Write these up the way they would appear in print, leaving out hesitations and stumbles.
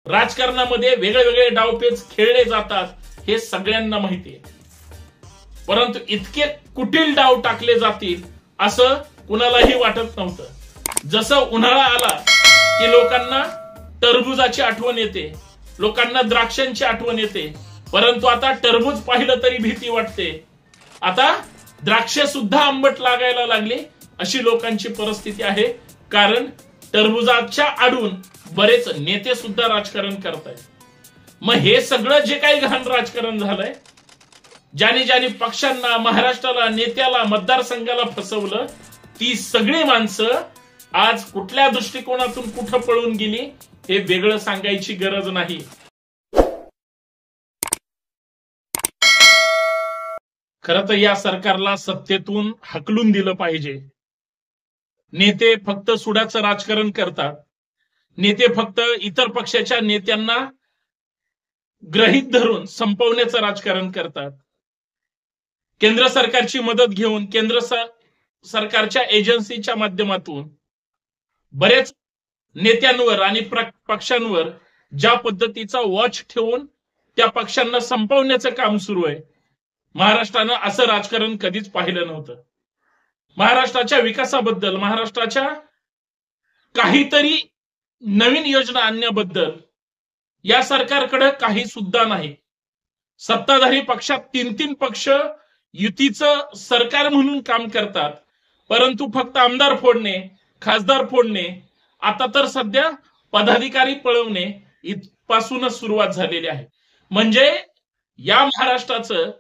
राजकारणामध्ये वेगळे वेगळे डावपेच खेळले जातात हे सगळ्यांना माहिती आहे, परंतु इतके कुटील डाव टाकले जातील असं कुणालाही वाटत नव्हतं। जसं उन्हाळा आला की लोकांना टरबुजाची आठवण येते, लोकांना द्राक्षांची आठवण येते, परंतु आता टरबूज पाहिलं तरी भीती वाटते। आता द्राक्षे सुद्धा आंबट लागायला लागली अशी लोकांची परिस्थिती आहे, कारण टरबुजाच्या आडून बरेच नेते सुद्धा राजकारण करतायत। मग हे सगळं जे काही घाण राजकारण झालंय, ज्याने ज्याने पक्षांना, महाराष्ट्राला, नेत्याला, मतदारसंघाला फसवलं, ती सगळी माणसं आज कुठल्या दृष्टिकोनातून कुठं पळून गेली हे वेगळं सांगायची गरज नाही। खरं तर या सरकारला सत्तेतून हकलून दिलं पाहिजे। नेते फक्त सुडाचं राजकारण करतात, नेते फक्त इतर पक्षाच्या नेत्यांना गृहीत धरून संपवण्याचं राजकारण करतात। केंद्र सरकारची मदत घेऊन केंद्र सरकारच्या एजन्सीच्या माध्यमातून बरेच नेत्यांवर आणि पक्षांवर ज्या पद्धतीचा वॉच ठेवून त्या पक्षांना संपवण्याचं काम सुरू आहे, महाराष्ट्रानं असं राजकारण कधीच पाहिलं नव्हतं। महाराष्ट्राच्या विकासाबद्दल, महाराष्ट्राच्या काहीतरी नवीन योजना आणण्याबद्दल या सरकारकडे काही सुद्धा नाही। सत्ताधारी पक्षात 3-3 पक्ष युतीचं सरकार म्हणून काम करतात, परंतु फक्त आमदार फोडणे, खासदार फोडणे, आता तर सध्या पदाधिकारी पळवणे इथपासूनच सुरुवात झालेली आहे। म्हणजे या महाराष्ट्राचं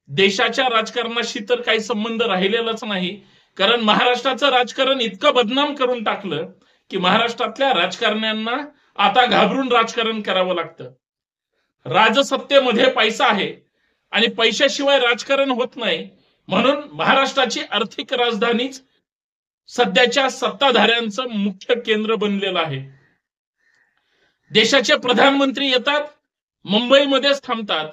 देशाच्या राजकारणाशी तर काही संबंध राहिलेलाच नाही, कारण महाराष्ट्राचं राजकारण इतकं बदनाम करून टाकलं की महाराष्ट्रातल्या राजकारण्यांना आता घाबरून राजकारण करावं लागतं। राजसत्तेमध्ये पैसा आहे आणि पैशाशिवाय राजकारण होत नाही, म्हणून महाराष्ट्राची आर्थिक राजधानीच सध्याच्या सत्ताधाऱ्यांचं मुख्य केंद्र बनलेलं आहे। देशाचे प्रधानमंत्री येतात, मुंबईमध्येच थांबतात,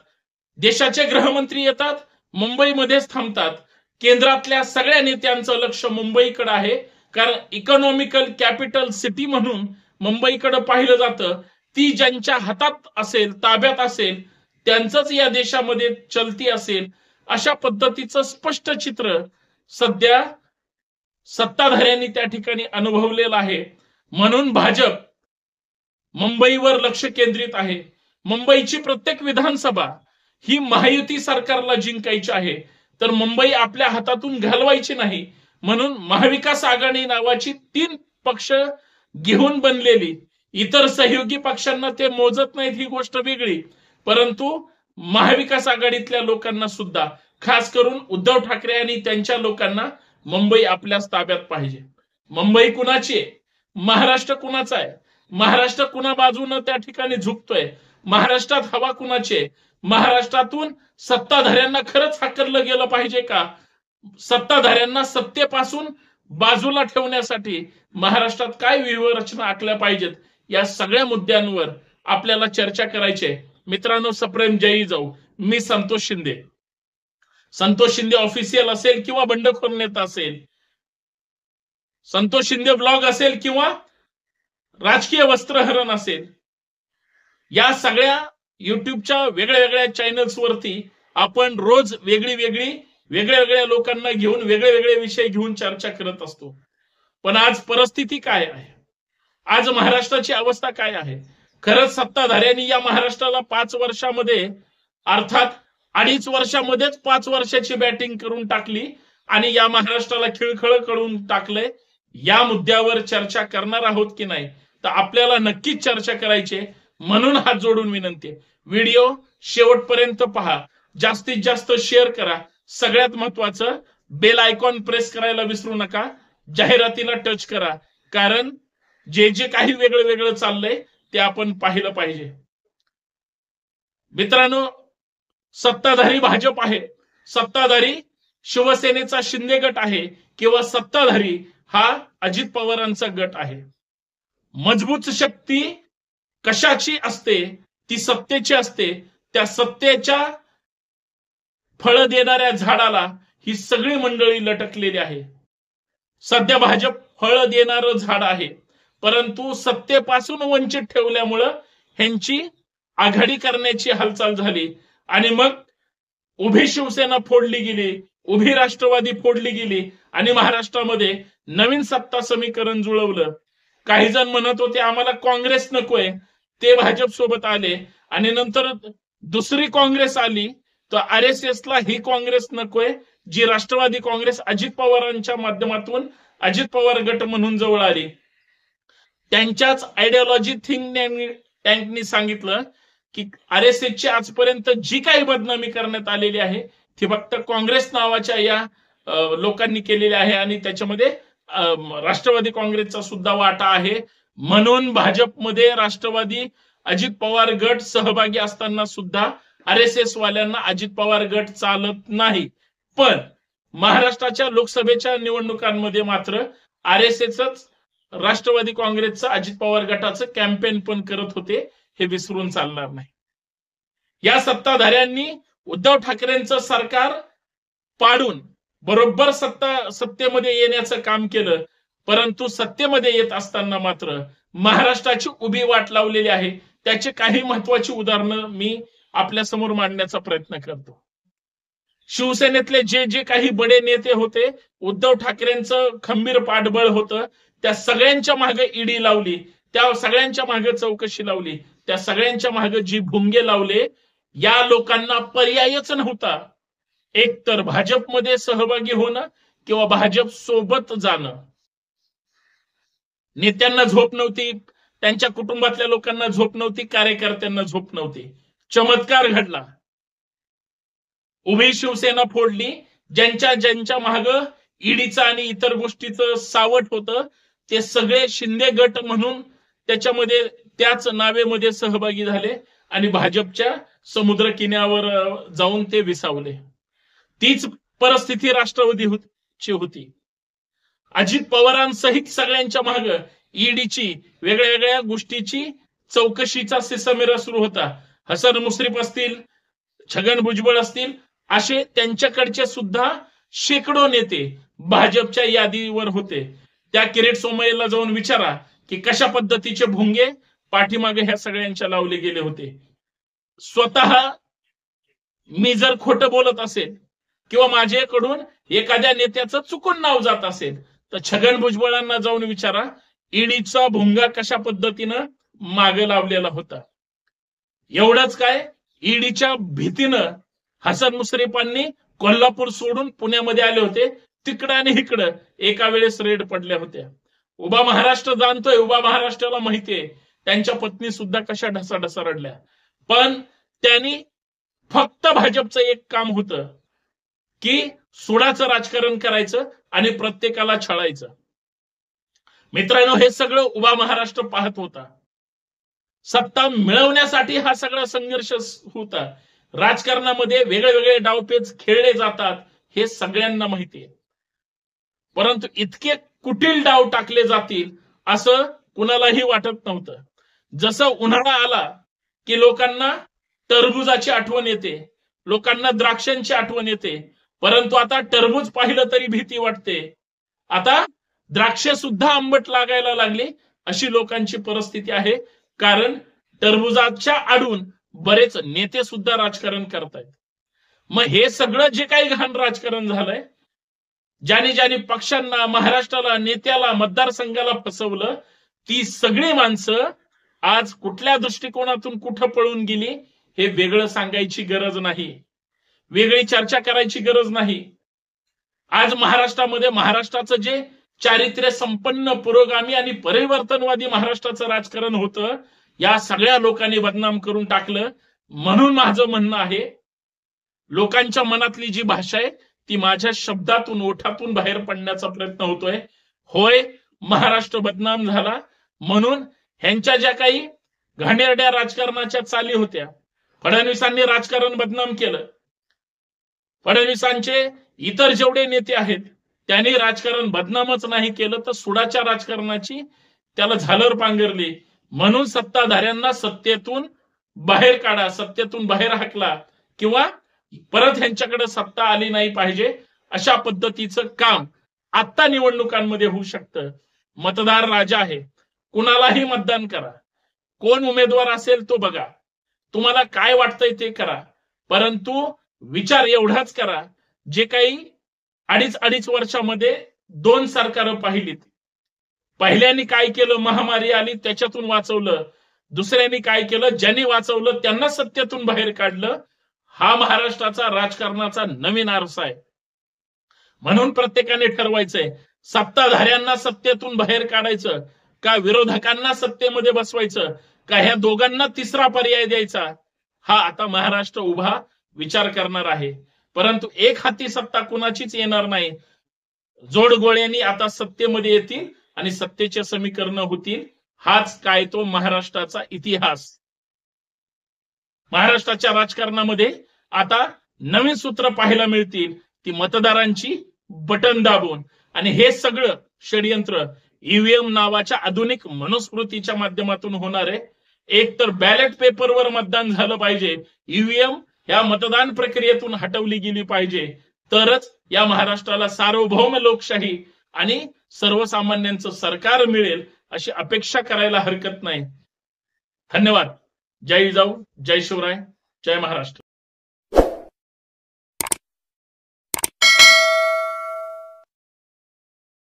देशाचे गृहमंत्री येतात, मुंबईमध्येच थांबतात। केंद्रातल्या सगळ्या नेत्यांचं लक्ष मुंबईकडे आहे, कारण इकॉनॉमिकल कॅपिटल सिटी म्हणून मुंबईकडे पाहिलं जातं। ती ज्यांच्या हातात असेल, ताब्यात असेल, त्यांचंच या देशामध्ये चलती असेल, अशा पद्धतीचं स्पष्ट चित्र सध्या सत्ताधाऱ्यांनी त्या ठिकाणी अनुभवलेलं आहे। म्हणून भाजप मुंबईवर लक्ष केंद्रित आहे। मुंबईची प्रत्येक विधानसभा ही महायुती सरकारला जिंकायची आहे, तर मुंबई आपल्या हातातून घालवायची नाही, म्हणून महाविकास आघाडी नावाची 3 पक्ष घेऊन बनलेली, इतर सहयोगी पक्षांना ते मोजत नाहीत ही गोष्ट वेगळी, परंतु महाविकास आघाडीतल्या लोकांना सुद्धा, खास करून उद्धव ठाकरे आणि त्यांच्या लोकांना, मुंबई आपल्याच ताब्यात पाहिजे। मुंबई कुणाची आहे? महाराष्ट्र कुणाचा आहे? महाराष्ट्र कुणा बाजूने त्या ठिकाणी झुकतोय? महाराष्ट्रात हवा कुणाची आहे? महाराष्ट्रातून सत्ताधाऱ्यांना खरंच हाकललं गेलं पाहिजे का? सत्ताधाऱ्यांना सत्तेपासून बाजूला ठेवण्यासाठी महाराष्ट्रात काय व्यूहरचना आखल्या पाहिजेत, या सगळ्या मुद्द्यांवर आपल्याला चर्चा करायची आहे। मित्रांनो, सप्रेम जय जाऊ। मी संतोष शिंदे। संतोष शिंदे ऑफिशियल असेल किंवा बंडखोर नेता असेल, संतोष शिंदे ब्लॉग असेल किंवा राजकीय वस्त्रहरण असेल, या सगळ्या युट्यूबच्या वेगळ्या वेगळ्या चॅनल्स वरती आपण रोज वेगळ्या वेगळ्या लोकांना घेऊन वेगळे विषय घेऊन चर्चा करत असतो। पण आज परिस्थिती काय आहे? आज महाराष्ट्राची अवस्था काय आहे? खरंच सत्ताधाऱ्यांनी या महाराष्ट्राला 5 वर्षामध्ये, अर्थात 2.5 वर्षामध्येच 5 वर्षाची बॅटिंग करून टाकली आणि या महाराष्ट्राला खिळखळ करून टाकलंय। या मुद्द्यावर चर्चा करणार आहोत की नाही, तर आपल्याला नक्कीच चर्चा करायची, म्हणून हात जोडून विनंती आहे, व्हिडिओ शेवटपर्यंत पहा, जास्तीत जास्त शेअर करा, सगळ्यात महत्वाचं बेल आयकॉन प्रेस करायला विसरू नका, जाहिरातीला टच करा, कारण जे काही वेगळं चाललंय ते आपण पाहिलं पाहिजे। मित्रांनो, सत्ताधारी भाजप आहे, सत्ताधारी शिवसेनेचा शिंदे गट आहे, किंवा सत्ताधारी हा अजित पवारांचा गट आहे। मजबूत शक्ती कशाची असते? ती सत्तेची असते। त्या सत्तेच्या फळ देणाऱ्या झाडाला ही सगळी मंडळी लटकलेली आहे। सध्या भाजप फळ देणारं झाड आहे, परंतु सत्तेपासून वंचित ठेवल्यामुळं ह्यांची आघाडी करण्याची हालचाल झाली आणि मग उभी शिवसेना फोडली गेली, उभी राष्ट्रवादी फोडली गेली आणि महाराष्ट्रामध्ये नवीन सत्ता समीकरण जुळवलं. काही जण म्हणत होते आम्हाला काँग्रेस नकोय, ते भाजप सोबत आले आणि नंतर दुसरी काँग्रेस आली, तर RSS ला ही काँग्रेस नकोय जी राष्ट्रवादी काँग्रेस अजित पवारांच्या माध्यमातून अजित पवार गट म्हणून जवळ आली. त्यांच्याच आयडिओलॉजी थिंक टँकनी सांगितलं की RSS ची आजपर्यंत जी काही बदनामी करण्यात आलेली आहे ती फक्त काँग्रेस नावाच्या या लोकांनी केलेली आहे आणि त्याच्यामध्ये राष्ट्रवादी काँग्रेसचा सुद्धा वाटा आहे. म्हणून भाजपमध्ये राष्ट्रवादी अजित पवार गट सहभागी असताना सुद्धा RSS वाल्यांना अजित पवार गट चालत नाही. पण महाराष्ट्राच्या लोकसभेच्या निवडणुकांमध्ये मात्र RSSच राष्ट्रवादी काँग्रेसचं अजित पवार गटाचं कॅम्पेन पण करत होते, हे विसरून चालणार नाही. या सत्ताधाऱ्यांनी उद्धव ठाकरेंचं सरकार पाडून बरोबर सत्तेमध्ये येण्याचं काम केलं, परंतु सत्तेमध्ये येत असताना मात्र महाराष्ट्राची उभी वाट लावलेली आहे. त्याचे काही महत्वाची उदाहरणं मी आपल्या समोर मांडण्याचा प्रयत्न करतो. शिवसेनेतले जे जे काही बडे नेते होते, उद्धव ठाकरेंचं खंबीर पाठबळ होतं, त्या सगळ्यांच्या मागे ईडी लावली, त्या सगळ्यांच्या मागे चौकशी लावली, त्या सगळ्यांच्या मागे जी भुंगे लावले, या लोकांना पर्यायच नव्हता. एक तर भाजपमध्ये सहभागी होणं किंवा भाजप सोबत जाणं. नेत्यांना झोप नव्हती, त्यांच्या कुटुंबातल्या लोकांना झोप नव्हती, कार्यकर्त्यांना झोप नव्हती. चमत्कार घडला, उभी शिवसेना फोडली. ज्यांच्या माग ईडीचं आणि इतर गोष्टीचं सावट होतं ते सगळे शिंदे गट म्हणून त्याच्यामध्ये त्याच नावेमध्ये सहभागी झाले आणि भाजपच्या समुद्र किनाऱ्यावर जाऊन ते विसावले. तीच परिस्थिती राष्ट्रवादीची होती. अजित पवारांसहित सगळ्यांच्या माग ईडीची वेगळ्या वेगळ्या गोष्टीची चौकशीचा सिलसिला सुरू होता. हसन मुश्रीफ असतील, छगन भुजबळ असतील, असे त्यांच्याकडचे सुद्धा शेकडो नेते भाजपच्या यादीवर होते. त्या किरीट सोमय्याला जाऊन विचारा की कशा पद्धतीचे भुंगे पाठीमागे ह्या सगळ्यांच्या लावले गेले होते. स्वतः मी जर खोटं बोलत असेल किंवा माझ्याकडून एखाद्या नेत्याचं चुकून नाव जात असेल तर छगन भुजबळांना जाऊन विचारा ईडीचा भुंगा कशा पद्धतीनं मागे लावलेला होता. एवढंच काय, ईडीच्या भीतीनं हसन मुश्रीफांनी कोल्हापूर सोडून पुण्यामध्ये आले होते. तिकडं आणि इकडं एका वेळेस रेड पडल्या होत्या. उभा महाराष्ट्र जाणतोय, उभा महाराष्ट्राला माहितीये त्यांच्या पत्नी सुद्धा कशा ढसाढसा रडल्या. पण त्यांनी फक्त भाजपचं एक काम होतं की सुडाचं राजकारण करायचं आणि प्रत्येकाला छळायचं. मित्रांनो, हे सगळं उभा महाराष्ट्र पाहत होता. सत्ता मिळवण्यासाठी हा सगळा संघर्ष होता. राजकारणामध्ये वेगळे डावपेच खेळले जातात हे सगळ्यांना माहिती आहे. परंतु इतके कुटील डाव टाकले जातील असं कुणालाही वाटत नव्हतं. जसं उन्हाळा आला की लोकांना टरबुजाची आठवण येते, लोकांना द्राक्षांची आठवण येते, परंतु आता टरबूज पाहिलं तरी भीती वाटते. आता द्राक्षे सुद्धा आंबट लागायला लागली अशी लोकांची परिस्थिती आहे. कारण टरबुजाच्या आडून बरेच नेते सुद्धा राजकारण करतायत. मग हे सगळं जे काही घाण राजकारण झालंय, ज्याने पक्षांना, महाराष्ट्राला, नेत्याला, मतदारसंघाला फसवलं, ती सगळी माणसं आज कुठल्या दृष्टिकोनातून कुठं पळून गेली हे वेगळं सांगायची गरज नाही, वेगळी चर्चा करायची गरज नाही. आज महाराष्ट्रामध्ये महाराष्ट्राचं जे चारित्र्य संपन्न, पुरोगामी आणि परिवर्तनवादी महाराष्ट्राचं राजकारण होतं, या सगळ्या लोकांनी बदनाम करून टाकलं. म्हणून माझं म्हणणं आहे, लोकांच्या मनातली जी भाषा आहे ती माझ्या शब्दातून, ओठातून बाहेर पडण्याचा प्रयत्न होतोय. होय, महाराष्ट्र बदनाम झाला. म्हणून ह्यांच्या ज्या काही घाणेरड्या राजकारणाच्या चाली होत्या, फडणवीसांनी राजकारण बदनाम केलं. फडणवीसांचे इतर जेवढे नेते आहेत त्यांनी राजकारण बदनामच नाही केलं तर सुडाच्या राजकारणाची त्याला झालर पांघरली. म्हणून सत्ताधाऱ्यांना सत्तेतून बाहेर काढा, सत्तेतून बाहेर हाकला किंवा परत ह्यांच्याकडे सत्ता आली नाही पाहिजे, अशा पद्धतीचं काम आता निवडणुकांमध्ये होऊ शकतं. मतदार राजा आहे, कुणालाही मतदान करा, कोण उमेदवार असेल तो बघा, तुम्हाला काय वाटतंय ते करा, परंतु विचार एवढाच करा, जे काही अडीच वर्षामध्ये 2 सरकारं पाहिलीत. पहिल्यांनी काय केलं, महामारी आली त्याच्यातून वाचवलं. दुसऱ्यांनी काय केलं, ज्यांनी वाचवलं त्यांना सत्तेतून बाहेर काढलं. हा महाराष्ट्राचा राजकारणाचा नवीन आरसा आहे. म्हणून प्रत्येकाने ठरवायचंय, सत्ताधाऱ्यांना सत्तेतून बाहेर काढायचं का विरोधकांना सत्तेमध्ये बसवायचं, का ह्या दोघांना तिसरा पर्याय द्यायचा. हा आता महाराष्ट्र उभा विचार करणार आहे. परंतु एक हाती सत्ता कुणाचीच येणार नाही. जोडगोळ्यांनी आता सत्तेमध्ये येतील आणि सत्तेचे समीकरण होतील. हाच काय तो महाराष्ट्राचा इतिहास. महाराष्ट्राच्या राजकारणामध्ये आता नवीन सूत्र पाहायला मिळतील, ती मतदारांची बटन दाबून. आणि हे सगळं षडयंत्र ईव्हीएम नावाच्या आधुनिक मनुस्मृतीच्या माध्यमातून होणार आहे. एक तर बॅलेट पेपरवर मतदान झालं पाहिजे, ईव्हीएम ह्या मतदान प्रक्रियेतून हटवली गेली पाहिजे, तरच या महाराष्ट्राला सार्वभौम लोकशाही आणि सर्वसामान्यांचं सरकार मिळेल अशी अपेक्षा करायला हरकत नाही. धन्यवाद. जय जिजाऊ, जय शिवराय, जय महाराष्ट्र.